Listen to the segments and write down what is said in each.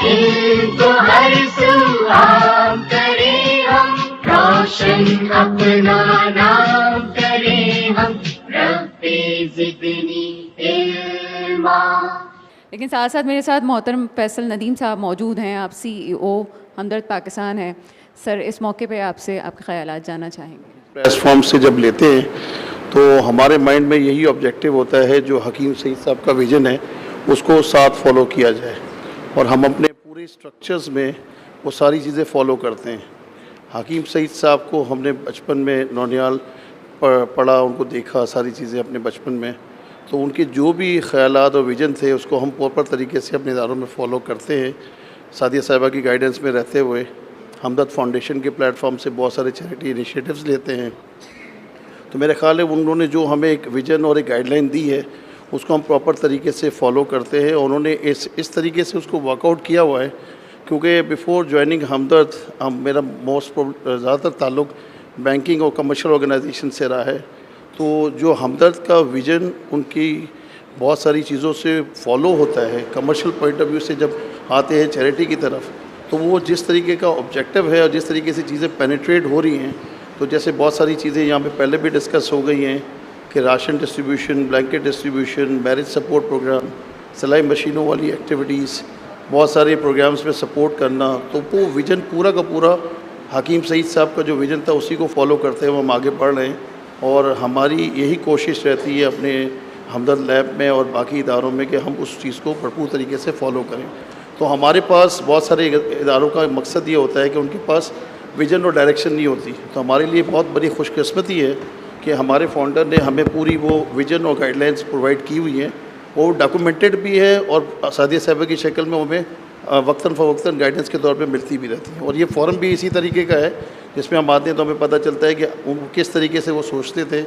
علم کو ہر سو عام کریں ہم، روشن اپنا نام کریں ہم، رب زدنی علما۔ لیکن ساتھ ساتھ میرے ساتھ محترم فیصل ندیم صاحب موجود ہیں، آپ CEO ہمدرد پاکستان ہیں۔ سر، اس موقع پہ آپ سے آپ کے خیالات جاننا چاہیں گے۔ پریس فارم سے جب لیتے ہیں تو ہمارے مائنڈ میں یہی آبجیکٹو ہوتا ہے جو حکیم سعید صاحب کا ویژن ہے اس کو ساتھ فالو کیا جائے، اور ہم اپنے پورے اسٹرکچرز میں وہ ساری چیزیں فالو کرتے ہیں۔ حکیم سعید صاحب کو ہم نے بچپن میں نونیال پڑھا، ان کو دیکھا ساری چیزیں اپنے بچپن میں، تو ان کے جو بھی خیالات اور ویژن تھے اس کو ہم پراپر طریقے سے اپنے اداروں میں فالو کرتے ہیں، سعدیہ صاحبہ کی گائیڈنس میں رہتے ہوئے۔ ہمدرد فاؤنڈیشن کے پلیٹ فارم سے بہت سارے چیریٹی انیشیٹوز لیتے ہیں، تو میرے خیال ہے انہوں نے جو ہمیں ایک ویژن اور ایک گائیڈ لائن دی ہے اس کو ہم پراپر طریقے سے فالو کرتے ہیں، اور انہوں نے اس طریقے سے اس کو ورک آؤٹ کیا ہوا ہے، کیونکہ بیفور جوائننگ ہمدرد میرا زیادہ تر تعلق بینکنگ اور کمرشل آرگنائزیشن سے رہا ہے، تو جو ہمدرد کا ویژن ان کی بہت ساری چیزوں سے فالو ہوتا ہے، کمرشل پوائنٹ آف ویو سے جب آتے ہیں چیریٹی کی طرف، تو وہ جس طریقے کا آبجیکٹو ہے اور جس طریقے سے چیزیں پینیٹریٹ ہو رہی ہیں، تو جیسے بہت ساری چیزیں یہاں پہ پہلے بھی ڈسکس ہو گئی ہیں کہ ration distribution, blanket distribution, marriage support program, سلائی مشینوں والی ایکٹیویٹیز، بہت سارے پروگرامز میں سپورٹ کرنا، تو وہ ویژن پورا کا پورا حکیم سعید صاحب کا جو ویژن تھا اسی کو فالو کرتے ہوئے ہم آگے بڑھ رہے ہیں، اور ہماری یہی کوشش رہتی ہے اپنے ہمدرد لیب میں اور باقی اداروں میں کہ ہم اس چیز کو بھرپور طریقے سے فالو کریں۔ تو ہمارے پاس بہت سارے اداروں کا مقصد یہ ہوتا ہے کہ ان کے پاس ویژن اور ڈائریکشن نہیں ہوتی، تو ہمارے لیے بہت بڑی خوش قسمتی ہے کہ ہمارے فاؤنڈر نے ہمیں پوری وہ ویژن اور گائیڈ لائنس پرووائڈ کی ہوئی ہیں، وہ ڈاکومنٹڈ بھی ہے اور سعدیہ صاحبہ کی شکل میں ہمیں وقتاً فوقتاً گائیڈنس کے طور پہ ملتی بھی رہتی ہیں، اور یہ فورم بھی اسی طریقے کا ہے جس میں ہم آتے ہیں تو ہمیں پتہ چلتا ہے کہ کس طریقے سے وہ سوچتے تھے،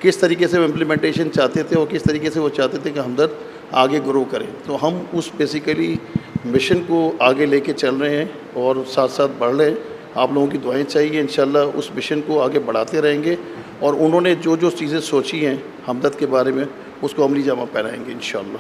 کس طریقے سے وہ امپلیمنٹیشن چاہتے تھے، اور کس طریقے سے وہ چاہتے تھے کہ ہمدرد آگے گرو کریں۔ تو ہم اس بیسیکلی مشن کو آگے لے کے چل رہے ہیں اور ساتھ ساتھ بڑھ رہے ہیں۔ آپ لوگوں کی دعائیں چاہیے، انشاءاللہ اس مشن کو آگے بڑھاتے رہیں گے، اور انہوں نے جو چیزیں سوچی ہیں ہمدرد کے بارے میں اس کو عملی جامہ پہنائیں گے انشاءاللہ۔